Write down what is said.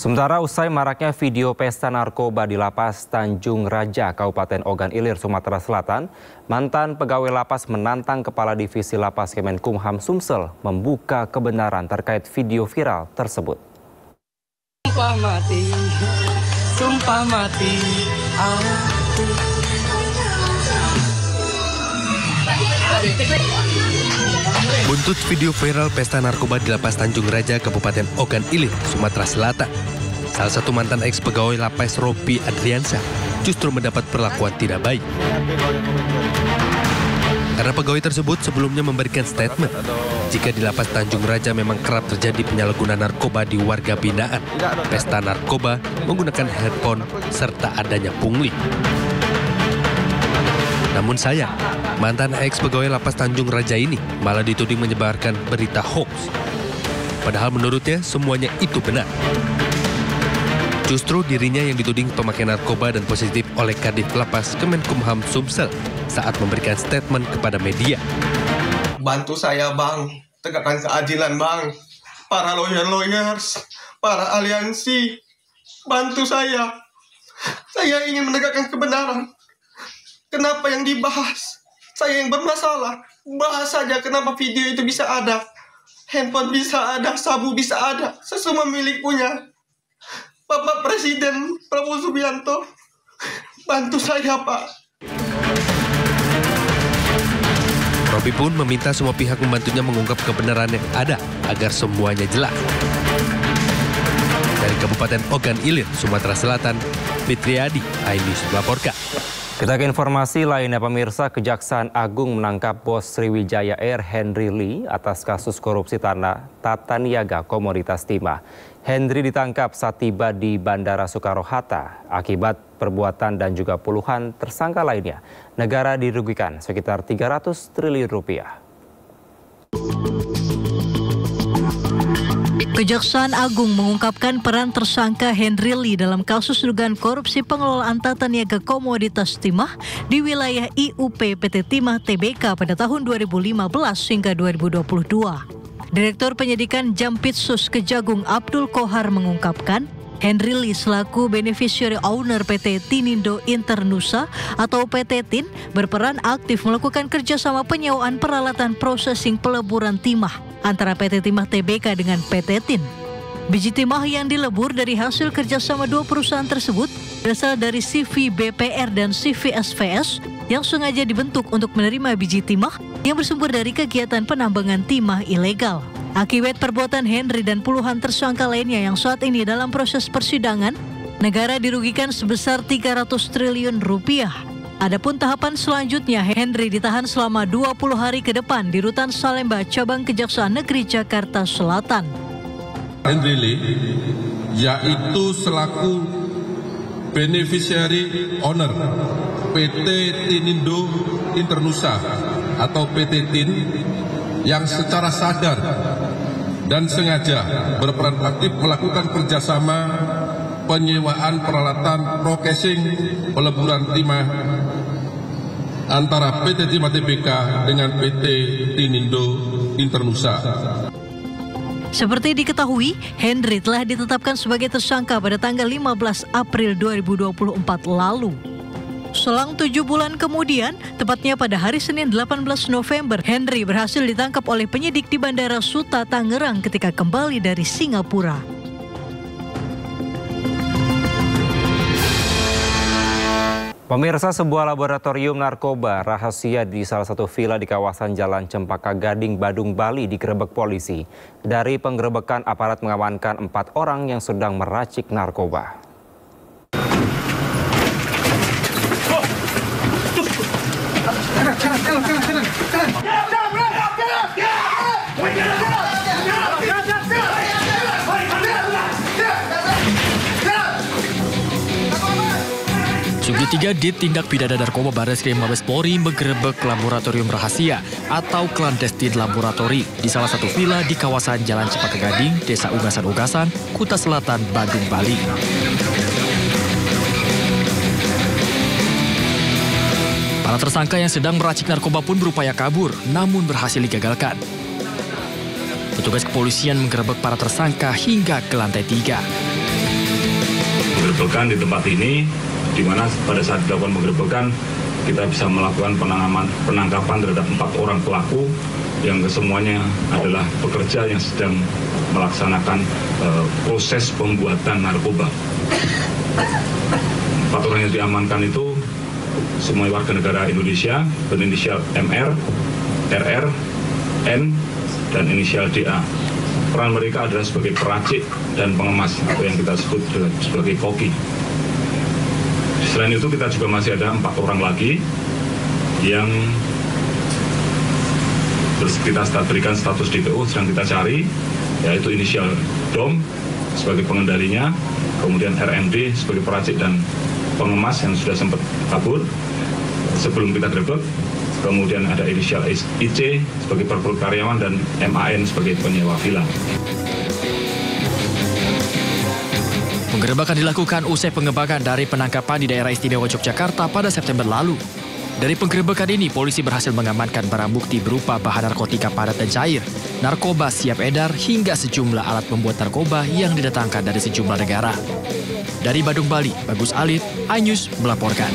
Sementara usai maraknya video pesta narkoba di Lapas Tanjung Raja, Kabupaten Ogan Ilir, Sumatera Selatan, mantan pegawai lapas menantang Kepala Divisi Lapas Kemenkumham Sumsel membuka kebenaran terkait video viral tersebut. Sumpah mati, aku. Buntut video viral pesta narkoba di Lapas Tanjung Raja, Kabupaten Ogan Ilir, Sumatera Selatan. Salah satu mantan ex-pegawai lapas, Robi Adriansyah, justru mendapat perlakuan tidak baik. Karena pegawai tersebut sebelumnya memberikan statement jika di Lapas Tanjung Raja memang kerap terjadi penyalahgunaan narkoba di warga binaan, pesta narkoba menggunakan handphone, serta adanya pungli. Namun sayang, mantan ex-pegawai Lapas Tanjung Raja ini malah dituding menyebarkan berita hoax. Padahal menurutnya semuanya itu benar. Justru dirinya yang dituding pemakaian narkoba dan positif oleh Kadif Lapas Kemenkumham Sumsel saat memberikan statement kepada media. Bantu saya bang, tegakkan keadilan bang. Para lawyers, para aliansi, bantu saya. Saya ingin menegakkan kebenaran. Kenapa yang dibahas? Saya yang bermasalah. Bahas saja kenapa video itu bisa ada. Handphone bisa ada, sabu bisa ada. Semua milik punya Bapak Presiden Prabowo Subianto. Bantu saya, Pak. Robi pun meminta semua pihak membantunya mengungkap kebenaran yang ada agar semuanya jelas. Dari Kabupaten Ogan Ilir, Sumatera Selatan, Fitriadi, iNews melaporkan. Kita ke informasi lainnya, pemirsa. Kejaksaan Agung menangkap bos Sriwijaya Air Henry Lee atas kasus korupsi tanah tata niaga komoditas timah. Henry ditangkap saat tiba di Bandara Soekarno-Hatta. Akibat perbuatan dan juga puluhan tersangka lainnya, negara dirugikan sekitar 300 triliun rupiah. Kejaksaan Agung mengungkapkan peran tersangka Henry Lee dalam kasus dugaan korupsi pengelolaan tata niaga komoditas timah di wilayah IUP PT Timah Tbk pada tahun 2015 hingga 2022. Direktur Penyidikan Jampitsus Kejagung Abdul Kohar mengungkapkan, Henry Lee selaku beneficiary owner PT Tinindo Internusa atau PT TIN berperan aktif melakukan kerjasama penyewaan peralatan processing peleburan timah antara PT Timah Tbk dengan PT TIN. Biji timah yang dilebur dari hasil kerjasama dua perusahaan tersebut berasal dari CV BPR dan CV SVS yang sengaja dibentuk untuk menerima biji timah yang bersumber dari kegiatan penambangan timah ilegal. Akibat perbuatan Henry dan puluhan tersangka lainnya yang saat ini dalam proses persidangan, negara dirugikan sebesar 300 triliun rupiah. Adapun tahapan selanjutnya, Henry ditahan selama 20 hari ke depan di Rutan Salemba, Cabang Kejaksaan Negeri Jakarta Selatan. Henry Lee, yaitu selaku beneficiary owner PT Tinindo Internusa atau PT TIN yang secara sadar dan sengaja berperan aktif melakukan kerjasama penyewaan peralatan processing peleburan timah antara PT Timah Tbk dengan PT Tinindo Internusa. Seperti diketahui, Henry telah ditetapkan sebagai tersangka pada tanggal 15 April 2024 lalu. Selang 7 bulan kemudian, tepatnya pada hari Senin 18 November, Henry berhasil ditangkap oleh penyidik di Bandara Suta, Tangerang ketika kembali dari Singapura. Pemirsa, sebuah laboratorium narkoba rahasia di salah satu villa di kawasan Jalan Cempaka Gading, Badung, Bali digerebek polisi. Dari penggerebekan, aparat mengamankan 4 orang yang sedang meracik narkoba. Subdit 3 Dit Tindak Pidana Narkoba Barreskrim Mabes Polri menggerebek laboratorium rahasia atau clandestine laboratory di salah satu villa di kawasan Jalan Cempaka Gading, Desa Ugasan-Ugasan, Kuta Selatan, Badung, Bali. Para tersangka yang sedang meracik narkoba pun berupaya kabur, namun berhasil digagalkan. Petugas kepolisian menggerebek para tersangka hingga ke lantai 3. penggerebekan di tempat ini, di mana pada saat dilakukan penggerebekan kita bisa melakukan penangkapan terhadap 4 orang pelaku yang kesemuanya adalah pekerja yang sedang melaksanakan proses pembuatan narkoba. 4 orang yang diamankan itu semua warga negara Indonesia berinisial MR, RR, N, dan inisial DA. Peran mereka adalah sebagai peracik dan pengemas atau yang kita sebut sebagai koki. Selain itu kita juga masih ada 4 orang lagi yang kita berikan status DPO sedang kita cari, yaitu inisial DOM sebagai pengendalinya, kemudian RMD sebagai peracik dan pengemas yang sudah sempat kabur sebelum kita grebek. Kemudian ada inisial IC sebagai perekrut karyawan dan MAN sebagai penyewa villa. Penggerebekan dilakukan usai pengembangan dari penangkapan di daerah istimewa Yogyakarta pada September lalu. Dari penggerebekan ini, polisi berhasil mengamankan barang bukti berupa bahan narkotika padat dan cair, narkoba siap edar, hingga sejumlah alat pembuat narkoba yang didatangkan dari sejumlah negara. Dari Badung, Bali, Bagus Alit, iNews melaporkan.